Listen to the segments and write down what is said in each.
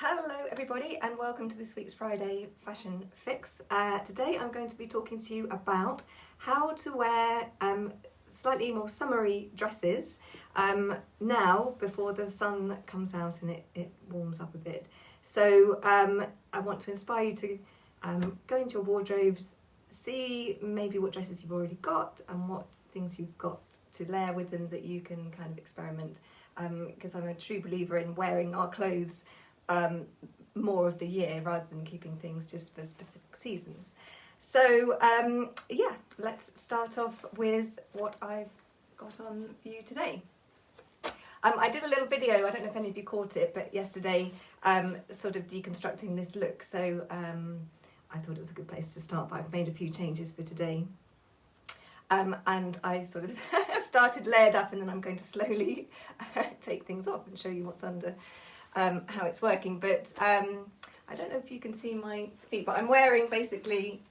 Hello everybody and welcome to this week's Friday Fashion Fix. Today I'm going to be talking to you about how to wear slightly more summery dresses now before the sun comes out and it warms up a bit. So I want to inspire you to go into your wardrobes, see maybe what dresses you've already got and what things you've got to layer with them that you can kind of experiment, because I'm a true believer in wearing our clothes more of the year rather than keeping things just for specific seasons. So yeah, let's start off with what I've got on for you today. I did a little video, I don't know if any of you caught it, but yesterday sort of deconstructing this look, so I thought it was a good place to start, but I've made a few changes for today. And I sort of have started layered up, and then I'm going to slowly take things off and show you what's under, how it's working. But I don't know if you can see my feet, but I'm wearing basically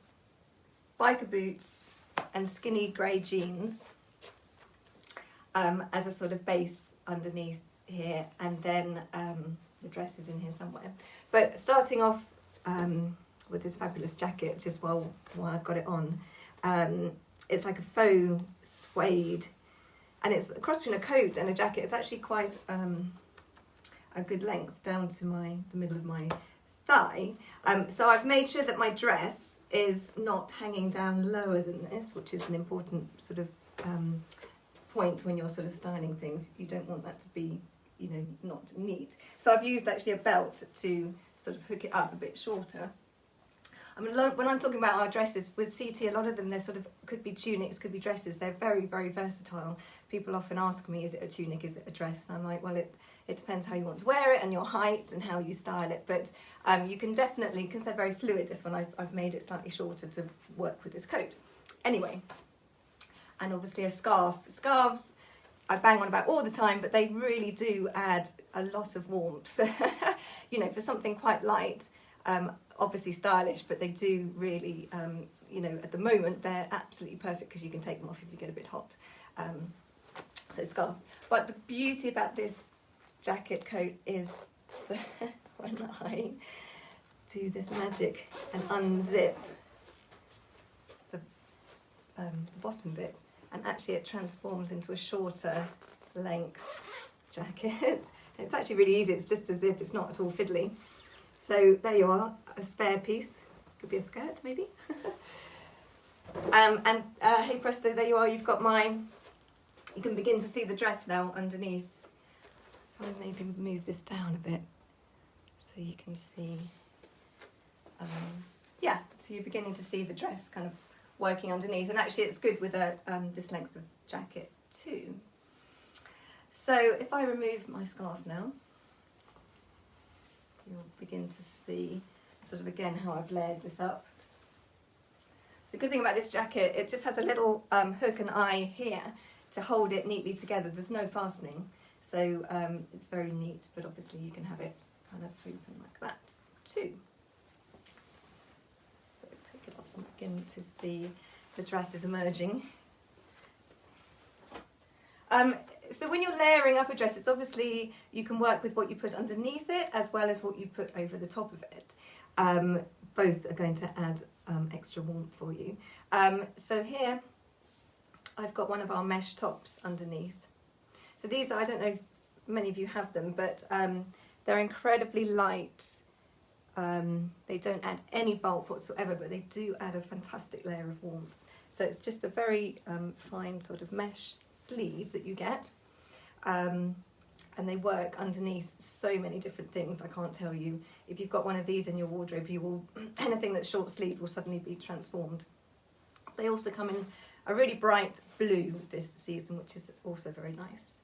biker boots and skinny grey jeans as a sort of base underneath here, and then the dress is in here somewhere. But starting off with this fabulous jacket, just while I've got it on. It's like a faux suede, and it's a cross between a coat and a jacket. It's actually quite a good length down to the middle of my thigh. So I've made sure that my dress is not hanging down lower than this, which is an important sort of point when you're sort of styling things. You don't want that to be, you know, not neat. So I've used actually a belt to sort of hook it up a bit shorter. I mean, when I'm talking about our dresses with CT, a lot of them, they're sort of, could be tunics, could be dresses. They're very, very versatile. People often ask me, is it a tunic, is it a dress? And I'm like, well, it depends how you want to wear it and your height and how you style it. But you can definitely, because they're very fluid, this one, I've made it slightly shorter to work with this coat. Anyway, and obviously a scarf. Scarves, I bang on about all the time, but they really do add a lot of warmth, you know, for something quite light. Obviously stylish, but they do really, you know, at the moment they're absolutely perfect because you can take them off if you get a bit hot. So scarf. But the beauty about this jacket coat is when I do this magic and unzip the bottom bit, and actually it transforms into a shorter length jacket. It's actually really easy, it's just a zip, it's not at all fiddly. So there you are, a spare piece, could be a skirt maybe. Hey presto, there you are, you've got you can begin to see the dress now underneath. If I maybe move this down a bit so you can see, yeah, so you're beginning to see the dress kind of working underneath, and actually it's good with this length of jacket too. So if I remove my scarf now, you'll begin to see sort of again how I've layered this up. The good thing about this jacket, it just has a little hook and eye here to hold it neatly together. There's no fastening, so it's very neat, but obviously you can have it kind of open like that too. So take it off and begin to see the dress is emerging. So when you're layering up a dress, it's obviously, you can work with what you put underneath it as well as what you put over the top of it. Both are going to add extra warmth for you. So here, I've got one of our mesh tops underneath. So these, I don't know if many of you have them, but they're incredibly light. They don't add any bulk whatsoever, but they do add a fantastic layer of warmth. So it's just a very fine sort of mesh sleeve that you get, and they work underneath so many different things. I can't tell you. If you've got one of these in your wardrobe, you will, anything that's short sleeve will suddenly be transformed. They also come in a really bright blue this season, which is also very nice.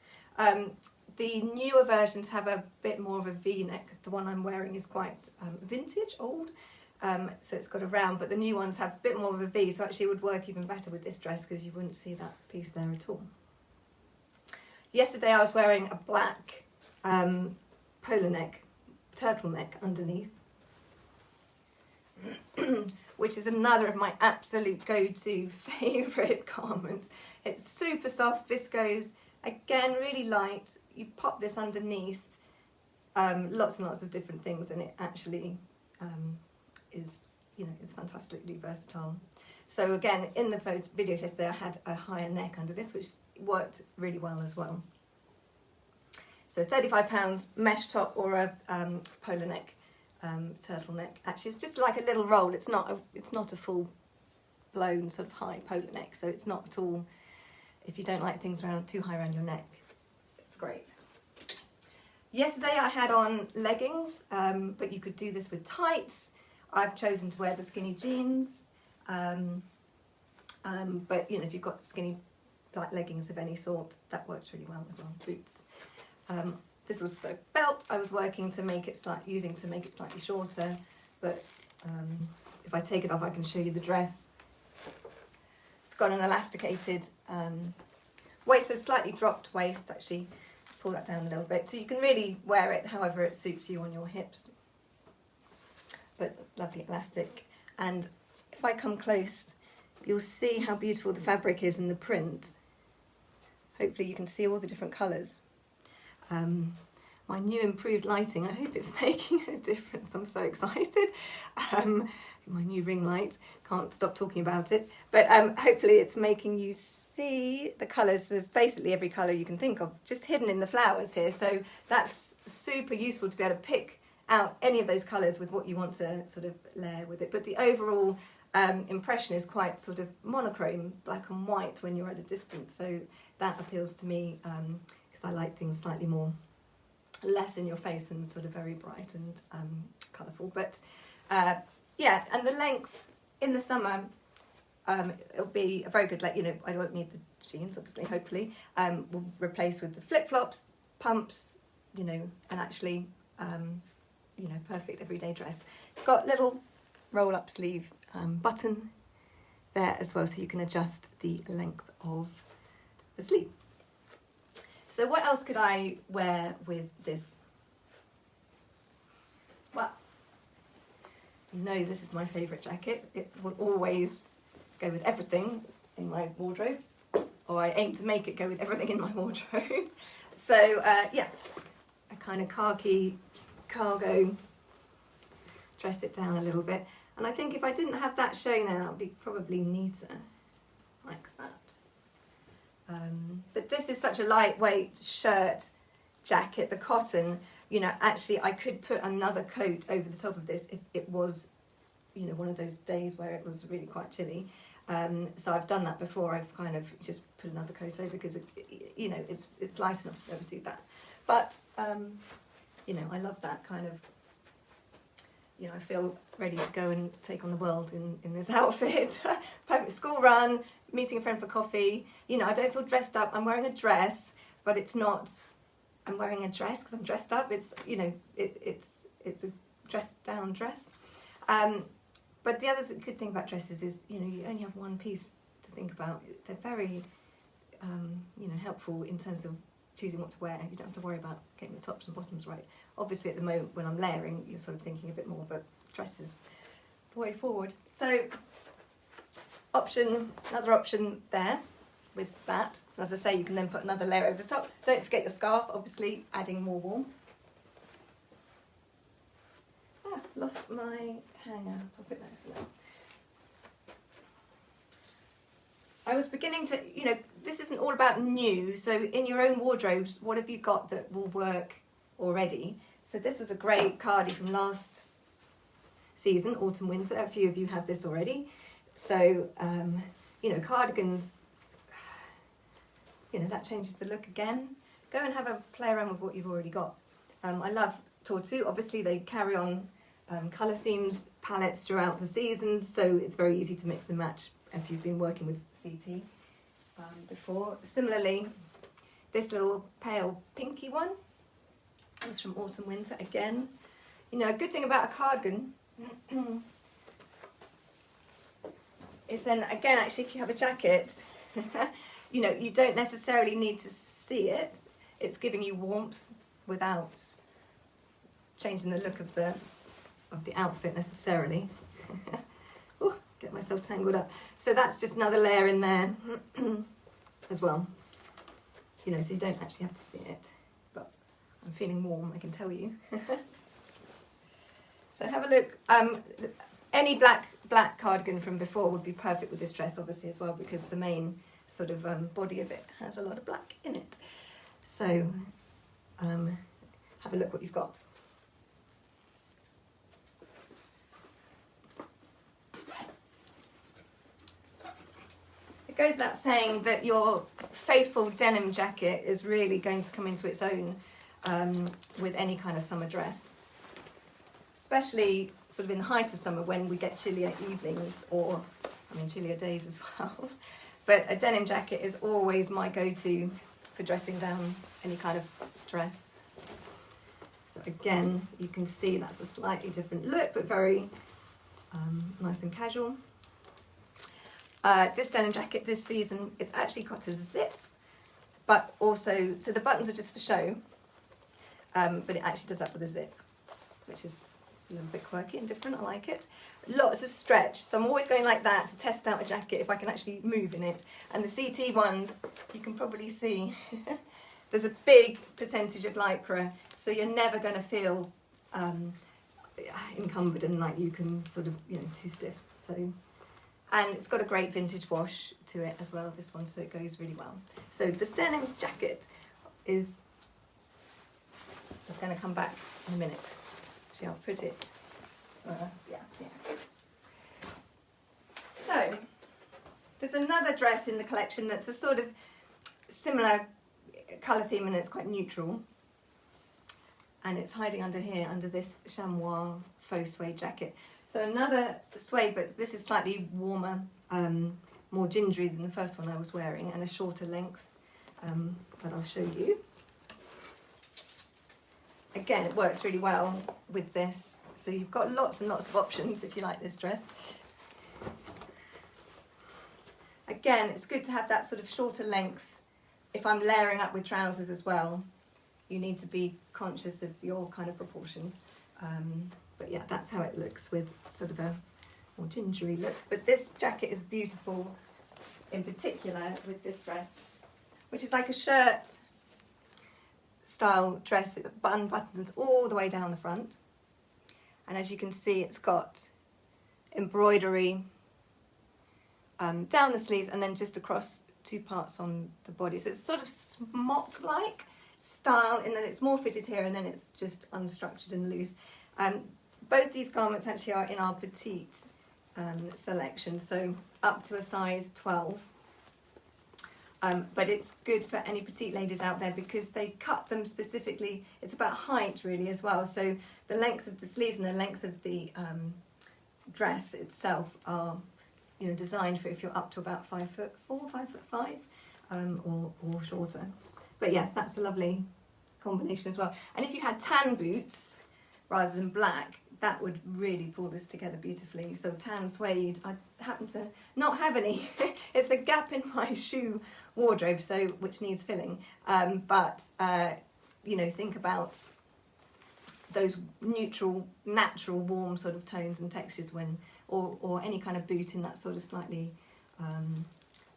The newer versions have a bit more of a V-neck. The one I'm wearing is quite vintage, old, so it's got a round, but the new ones have a bit more of a V, so actually it would work even better with this dress because you wouldn't see that piece there at all. Yesterday I was wearing a black polo neck, turtleneck underneath, which is another of my absolute go-to favourite garments. It's super soft, viscose, again really light. You pop this underneath lots and lots of different things, and it actually is, you know, it's fantastically versatile. So again, in the video yesterday, I had a higher neck under this, which worked really well as well. So £35 mesh top or a polar neck turtleneck. Actually, it's just like a little roll. It's not a full blown sort of high polar neck, so it's not at all. If you don't like things too high around your neck, it's great. Yesterday I had on leggings, but you could do this with tights. I've chosen to wear the skinny jeans, but you know, if you've got skinny black leggings of any sort, that works really well as well. Boots. This was the belt I was working to make it using to make it slightly shorter, but if I take it off, I can show you the dress. It's got an elasticated waist, so slightly dropped waist. Actually, pull that down a little bit, so you can really wear it however it suits you on your hips. But lovely elastic, and if I come close, you'll see how beautiful the fabric is in the print. Hopefully you can see all the different colours. My new improved lighting, I hope it's making a difference. I'm so excited. My new ring light, can't stop talking about it. But hopefully it's making you see the colours. There's basically every colour you can think of, just hidden in the flowers here. So that's super useful to be able to pick out any of those colours with what you want to sort of layer with it. But the overall impression is quite sort of monochrome, black and white when you're at a distance. So that appeals to me because I like things slightly more, less in your face and sort of very bright and colourful. But yeah, and the length in the summer, it'll be a very good, like, you know, I won't need the jeans, obviously, hopefully. We'll replace with the flip-flops, pumps, you know, and actually, you know, perfect everyday dress. It's got little roll-up sleeve button there as well, so you can adjust the length of the sleeve. So what else could I wear with this? Well, you know this is my favourite jacket. It will always go with everything in my wardrobe, or I aim to make it go with everything in my wardrobe. So yeah, a kind of khaki cargo, dress it down a little bit. And I think if I didn't have that showing there, that would be probably neater, like that. But this is such a lightweight shirt jacket, the cotton, you know, actually I could put another coat over the top of this if it was, you know, one of those days where it was really quite chilly. So I've done that before. I've kind of just put another coat over because, you know, it's light enough to be able to do that. But, you know, I love that kind of, you know, I feel ready to go and take on the world in this outfit. Perfect school run, meeting a friend for coffee. You know, I don't feel dressed up. I'm wearing a dress, but it's not, I'm wearing a dress because I'm dressed up. It's, you know, it's a dressed down dress. But the other good thing about dresses is, you know, you only have one piece to think about. They're very, you know, helpful in terms of choosing what to wear. You don't have to worry about getting the tops and bottoms right. Obviously at the moment when I'm layering, you're sort of thinking a bit more, but dresses the way forward. So another option there with that. As I say, you can then put another layer over the top. Don't forget your scarf, obviously adding more warmth. Ah, lost my hanger. I'll put it there for now. I was beginning to, you know, this isn't all about new, so in your own wardrobes, what have you got that will work already? So this was a great cardi from last season, autumn, winter. A few of you have this already. So, you know, cardigans, you know, that changes the look again. Go and have a play around with what you've already got. I love Tortu. Obviously, they carry on colour themes, palettes throughout the seasons, so it's very easy to mix and match if you've been working with CT before. Similarly, this little pale pinky one was from autumn, winter again. You know, a good thing about a cardigan is then, again, actually, if you have a jacket, you know, you don't necessarily need to see it. It's giving you warmth without changing the look of the outfit necessarily. Ooh, get myself tangled up. So that's just another layer in there as well. You know, so you don't actually have to see it. But I'm feeling warm, I can tell you. So have a look. Any black cardigan from before would be perfect with this dress, obviously, as well, because the main sort of body of it has a lot of black in it. So have a look what you've got. It goes without saying that your faithful denim jacket is really going to come into its own with any kind of summer dress, especially sort of in the height of summer when we get chillier evenings, or I mean chillier days as well. But a denim jacket is always my go-to for dressing down any kind of dress. So again, you can see that's a slightly different look, but very nice and casual. This denim jacket this season, it's actually got a zip, but also, so the buttons are just for show, but it actually does that with a zip, which is a little bit quirky and different. I like it. Lots of stretch, so I'm always going like that to test out a jacket if I can actually move in it. And the CT ones, you can probably see, there's a big percentage of lycra, so you're never going to feel encumbered and like you can sort of, you know, too stiff. So, and it's got a great vintage wash to it as well, this one, so it goes really well. So the denim jacket is going to come back in a minute. Actually, I'll put it, yeah. So, there's another dress in the collection that's a sort of similar colour theme and it's quite neutral. And it's hiding under here, under this chamois faux suede jacket. So another suede, but this is slightly warmer, more gingery than the first one I was wearing, and a shorter length, but I'll show you. Again, it works really well with this, so you've got lots and lots of options if you like this dress. Again, it's good to have that sort of shorter length. If I'm layering up with trousers as well, you need to be conscious of your kind of proportions. But yeah, that's how it looks with sort of a more gingery look. But this jacket is beautiful in particular with this dress, which is like a shirt style dress. It buttons all the way down the front. And as you can see, it's got embroidery down the sleeves and then just across two parts on the body. So it's sort of smock-like style in that it's more fitted here and then it's just unstructured and loose. Both these garments actually are in our petite selection, so up to a size 12. But it's good for any petite ladies out there because they cut them specifically. It's about height really as well. So the length of the sleeves and the length of the dress itself are, you know, designed for if you're up to about 5'4", 5'5", or shorter. But yes, that's a lovely combination as well. And if you had tan boots rather than black, that would really pull this together beautifully. So tan suede, I happen to not have any. It's a gap in my shoe wardrobe, so which needs filling. But you know, think about those neutral, natural, warm sort of tones and textures when, or any kind of boot in that sort of slightly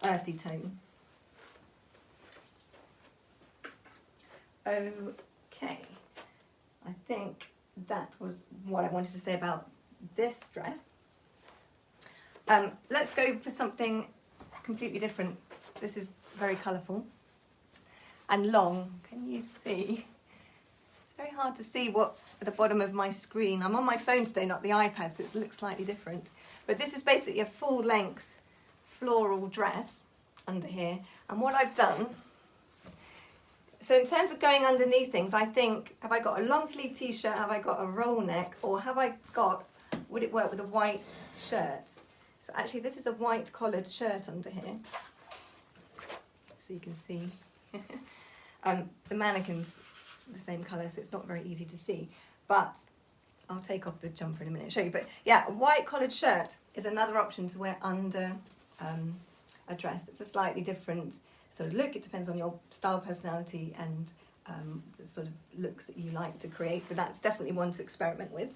earthy tone. Okay, I think that was what I wanted to say about this dress. Let's go for something completely different. This is very colourful and long. Can you see? It's very hard to see what at the bottom of my screen. I'm on my phone today, not the iPad, so it looks slightly different. But this is basically a full-length floral dress under here. And what I've done, so in terms of going underneath things, I think, have I got a long sleeve t-shirt, have I got a roll neck, or have I got, would it work with a white shirt? So actually this is a white collared shirt under here. So you can see. The mannequin's the same colour, so it's not very easy to see. But I'll take off the jumper in a minute and show you. But yeah, a white collared shirt is another option to wear under a dress. It's a slightly different sort of look. It depends on your style, personality, and the sort of looks that you like to create, but that's definitely one to experiment with.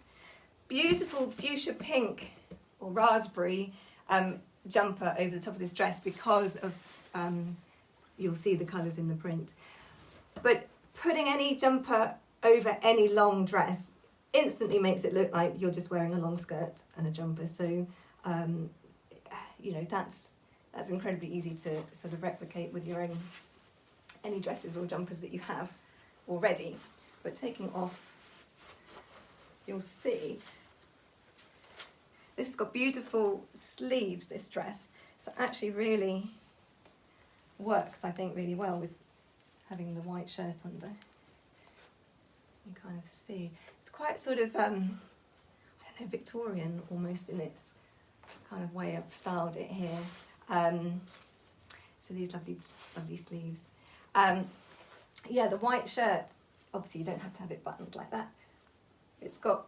Beautiful fuchsia pink or raspberry jumper over the top of this dress because of, you'll see the colours in the print. But putting any jumper over any long dress instantly makes it look like you're just wearing a long skirt and a jumper. So, you know, that's incredibly easy to sort of replicate with your own, any dresses or jumpers that you have already. But taking off, you'll see, this has got beautiful sleeves, this dress. So it actually really works, I think, really well with having the white shirt under. You kind of see, it's quite sort of, I don't know, Victorian almost in its kind of way I've styled it here. So these lovely, lovely sleeves. Yeah, the white shirt, obviously you don't have to have it buttoned like that. It's got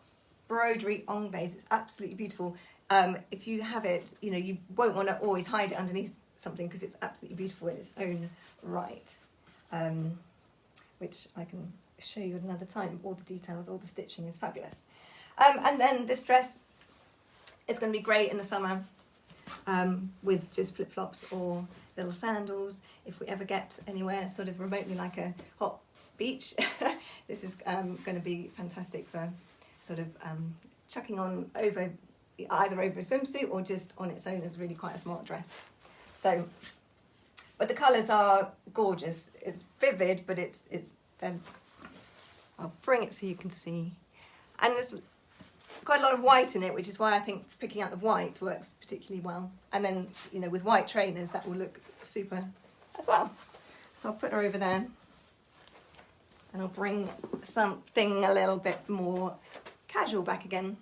broderie ongles, it's absolutely beautiful. If you have it, you know, you won't want to always hide it underneath something because it's absolutely beautiful in its own right, which I can show you at another time. All the details, all the stitching is fabulous. And then this dress is going to be great in the summer with just flip-flops or little sandals. If we ever get anywhere sort of remotely like a hot beach, this is going to be fantastic for sort of chucking on over, either over a swimsuit or just on its own as really quite a smart dress. So, but the colours are gorgeous. It's vivid, but it's then, I'll bring it so you can see. And there's quite a lot of white in it, which is why I think picking out the white works particularly well. And then, you know, with white trainers, that will look super as well. So I'll put her over there. And I'll bring something a little bit more casual back again.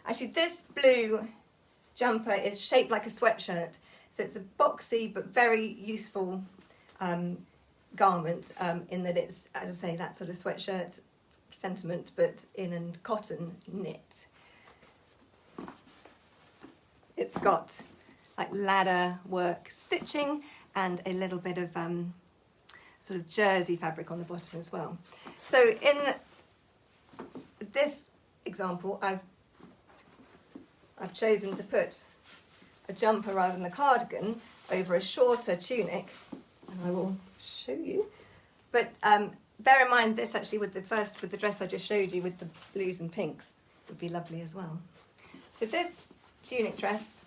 Actually, this blue jumper is shaped like a sweatshirt. So it's a boxy but very useful garment in that it's, as I say, that sort of sweatshirt sentiment, but in a cotton knit. It's got like ladder work stitching and a little bit of sort of jersey fabric on the bottom as well. So in this example, I've chosen to put a jumper rather than a cardigan over a shorter tunic, and I will show you. But bear in mind this actually with the dress I just showed you with the blues and pinks would be lovely as well. So this tunic dress,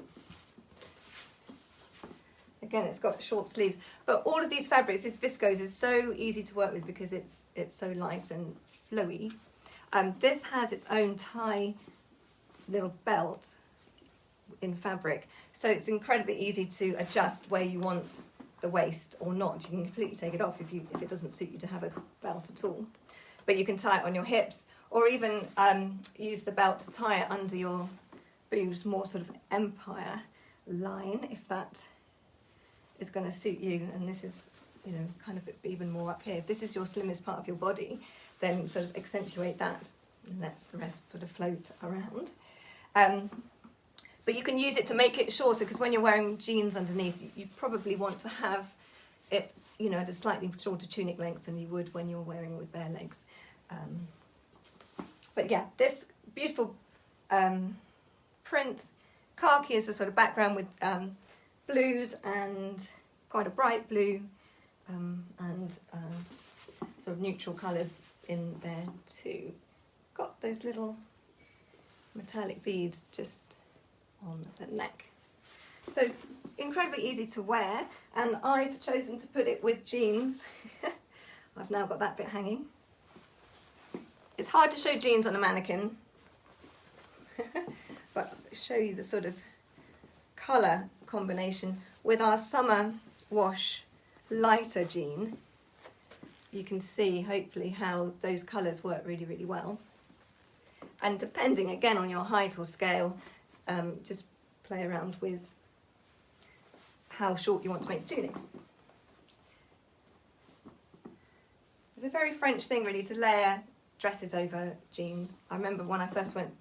again, it's got short sleeves, but all of these fabrics, this viscose is so easy to work with because it's so light and flowy. This has its own tie little belt in fabric, so it's incredibly easy to adjust where you want the waist or not. You can completely take it off if it doesn't suit you to have a belt at all, but you can tie it on your hips or even use the belt to tie it under your boobs, more sort of empire line if that is going to suit you. And this is, you know, kind of even more up here. If this is your slimmest part of your body, then sort of accentuate that and let the rest sort of float around. But you can use it to make it shorter, because when you're wearing jeans underneath, you probably want to have it, you know, at a slightly shorter tunic length than you would when you're wearing it with bare legs. But yeah, this beautiful print, khaki is a sort of background with blues and quite a bright blue and sort of neutral colours in there too. Got those little metallic beads just on the neck. So incredibly easy to wear, and I've chosen to put it with jeans. I've now got that bit hanging. It's hard to show jeans on a mannequin, but I'll show you the sort of colour combination with our summer wash lighter jean. You can see hopefully how those colours work really, really well. And depending again on your height or scale, just play around with how short you want to make the tunic. It's a very French thing really to layer dresses over jeans. I remember when I first went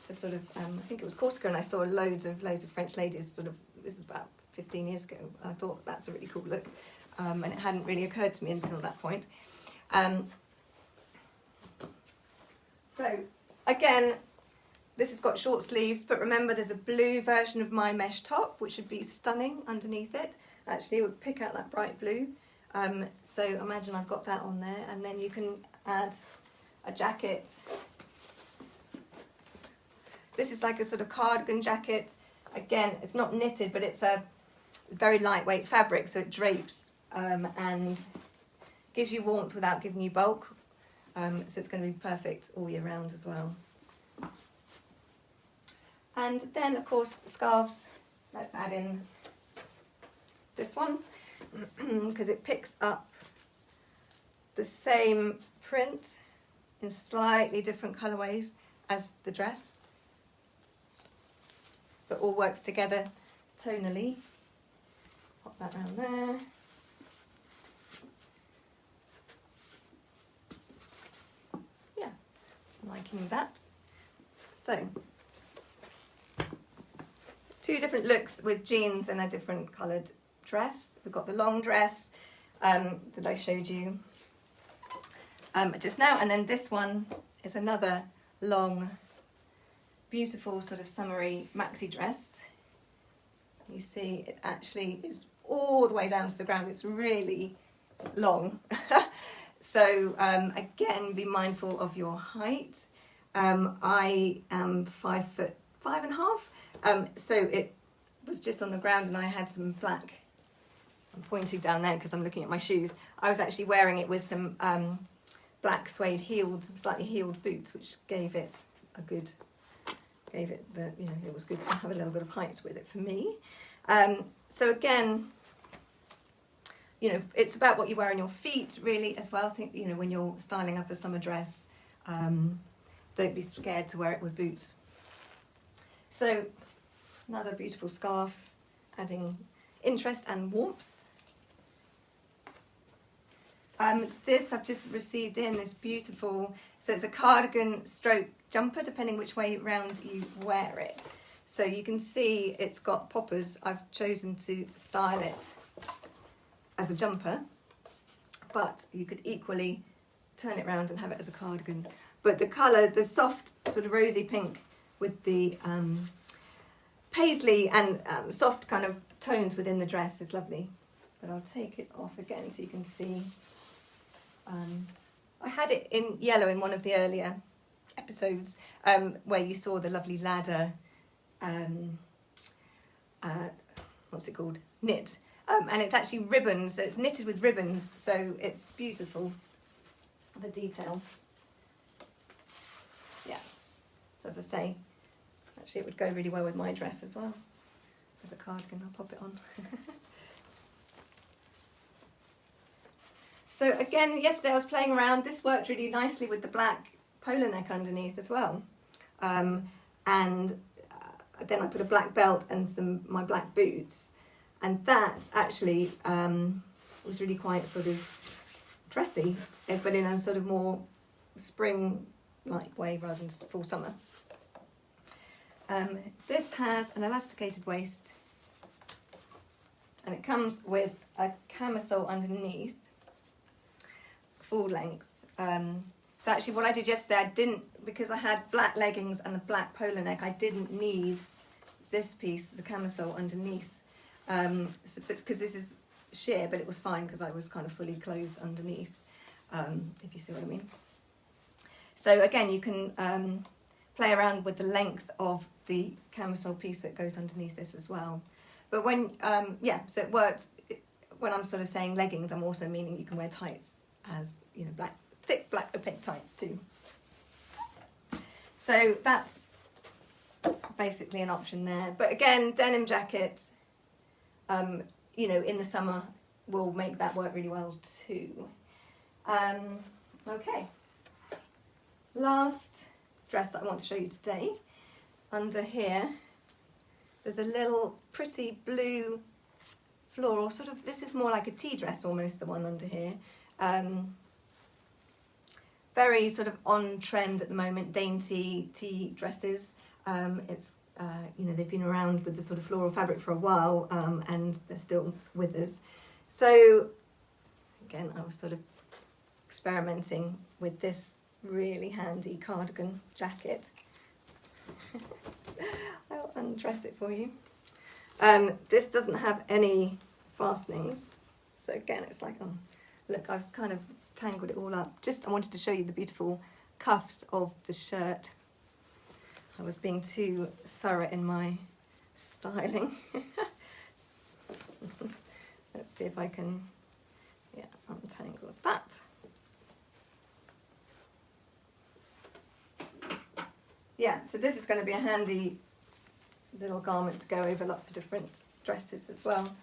to sort of, I think it was Corsica, and I saw loads of French ladies sort of, this is about 15 years ago. I thought that's a really cool look, and it hadn't really occurred to me until that point. So again, this has got short sleeves, but remember there's a blue version of my mesh top, which would be stunning underneath it. Actually, it would pick out that bright blue. So imagine I've got that on there, and then you can add a jacket. This is like a sort of cardigan jacket. Again, it's not knitted, but it's a very lightweight fabric, so it drapes and gives you warmth without giving you bulk. So it's going to be perfect all year round as well. And then, of course, scarves. Let's add in this one because it picks up the same print in slightly different colourways as the dress, but all works together tonally. Pop that around there. Yeah, I'm liking that. So, two different looks with jeans and a different coloured dress. We've got the long dress that I showed you just now, and then this one is another long, beautiful sort of summery maxi dress. You see it actually is all the way down to the ground. It's really long. So again, be mindful of your height. I am 5'5.5". So it was just on the ground, and I had some black, I'm pointing down there because I'm looking at my shoes. I was actually wearing it with some black suede slightly heeled boots, which gave it it was good to have a little bit of height with it for me. So again, it's about what you wear on your feet really as well. I think, when you're styling up a summer dress, don't be scared to wear it with boots. So another beautiful scarf, adding interest and warmth. This I've just received in this beautiful, so it's a cardigan stroke jumper, depending which way round you wear it. So you can see it's got poppers. I've chosen to style it as a jumper, but you could equally turn it round and have it as a cardigan. But the colour, the soft sort of rosy pink with the paisley and soft kind of tones within the dress is lovely. But I'll take it off again so you can see. I had it in yellow in one of the earlier episodes where you saw the lovely ladder, what's it called? Knit. And it's actually ribbons, so it's knitted with ribbons, so it's beautiful, the detail. Yeah, so as I say, actually it would go really well with my dress as well. As a cardigan, I'll pop it on. So again, yesterday I was playing around. This worked really nicely with the black polo neck underneath as well. And then I put a black belt and my black boots. And that actually was really quite sort of dressy, but in a sort of more spring-like way rather than full summer. This has an elasticated waist, and it comes with a camisole underneath, full length. So actually what I did yesterday, because I had black leggings and a black polo neck, I didn't need this piece, the camisole underneath, because this is sheer, but it was fine because I was kind of fully clothed underneath, if you see what I mean. So again, you can play around with the length of the camisole piece that goes underneath this as well. But when, so it works. When I'm sort of saying leggings, I'm also meaning you can wear tights as, thick black opaque tights too. So that's basically an option there. But again, denim jacket, in the summer will make that work really well too. Okay. Last dress that I want to show you today. Under here, there's a little pretty blue floral, this is more like a tea dress almost, the one under here. Very sort of on trend at the moment, Dainty Tea Dresses. It's, they've been around with the sort of floral fabric for a while, and they're still with us. So, again, I was sort of experimenting with this really handy cardigan jacket. I'll undress it for you. This doesn't have any fastenings, So again, it's like, oh, look, I've kind of tangled it all up. Just, I wanted to show you the beautiful cuffs of the shirt. I was being too thorough in my styling. Let's see if I can, yeah, untangle that. Yeah, so this is going to be a handy little garment to go over lots of different dresses as well.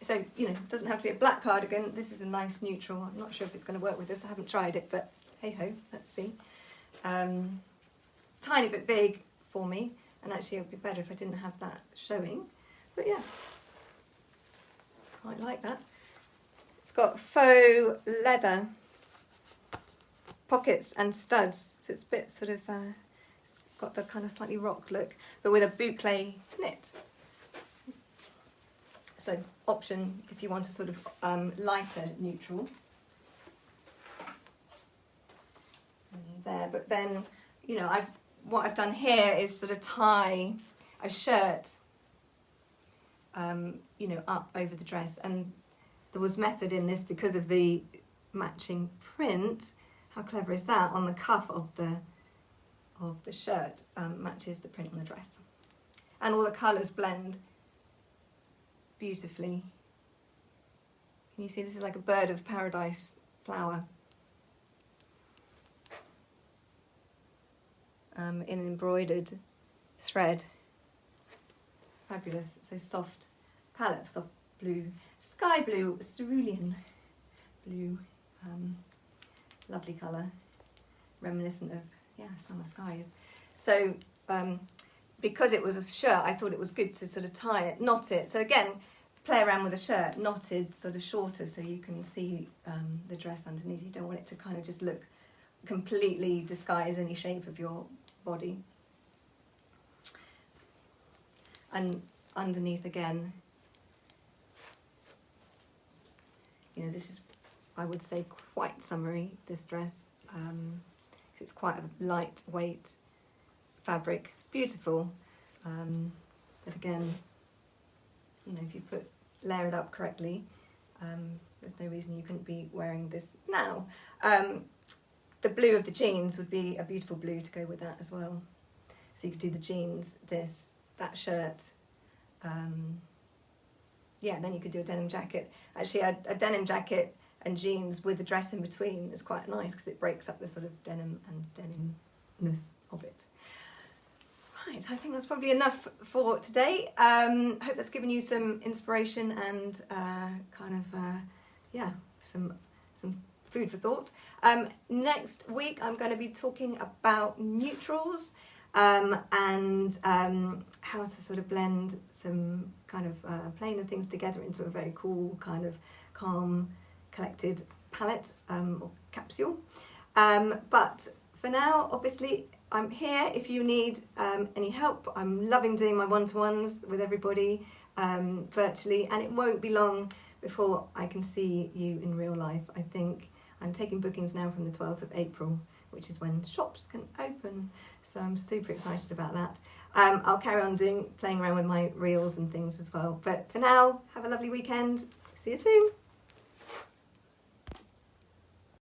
So, you know, it doesn't have to be a black cardigan. This is a nice neutral. I'm not sure if it's going to work with this. I haven't tried it, but hey ho, let's see. Tiny bit big for me, and actually it would be better if I didn't have that showing. But yeah, quite like that. It's got faux leather pockets and studs, so it's a bit sort of, it's got the kind of slightly rock look, but with a boucle knit. So option if you want a sort of lighter neutral. And there, but then, you know, what I've done here is sort of tie a shirt, you know, up over the dress, and there was method in this because of the matching print. How clever is that? On the cuff of the shirt matches the print on the dress, and all the colours blend beautifully. Can you see this is like a bird of paradise flower in an embroidered thread. Fabulous. So soft palette, soft blue, sky blue, cerulean blue. Lovely colour, reminiscent of, yeah, summer skies. So because it was a shirt, I thought it was good to sort of tie it, knot it. So again, play around with a shirt, knotted sort of shorter so you can see the dress underneath. You don't want it to kind of just look completely disguise any shape of your body. And underneath again, you know, this is, I would say, quite summery, this dress. It's quite a lightweight fabric, beautiful. But again, you know, if you layer it up correctly, there's no reason you couldn't be wearing this now. The blue of the jeans would be a beautiful blue to go with that as well. So you could do the jeans, this, that shirt. Yeah, then you could do a denim jacket. Actually, a denim jacket and jeans with the dress in between is quite nice because it breaks up the sort of denim and denimness of it. Right, I think that's probably enough for today. Hope that's given you some inspiration and yeah, some food for thought. Next week I'm going to be talking about neutrals and how to sort of blend some kind of plainer things together into a very cool kind of calm, collected palette or capsule. But for now, obviously, I'm here if you need any help. I'm loving doing my one-to-ones with everybody virtually, and it won't be long before I can see you in real life. I think I'm taking bookings now from the 12th of April, which is when shops can open. So I'm super excited about that. I'll carry on playing around with my reels and things as well. But for now, have a lovely weekend. See you soon.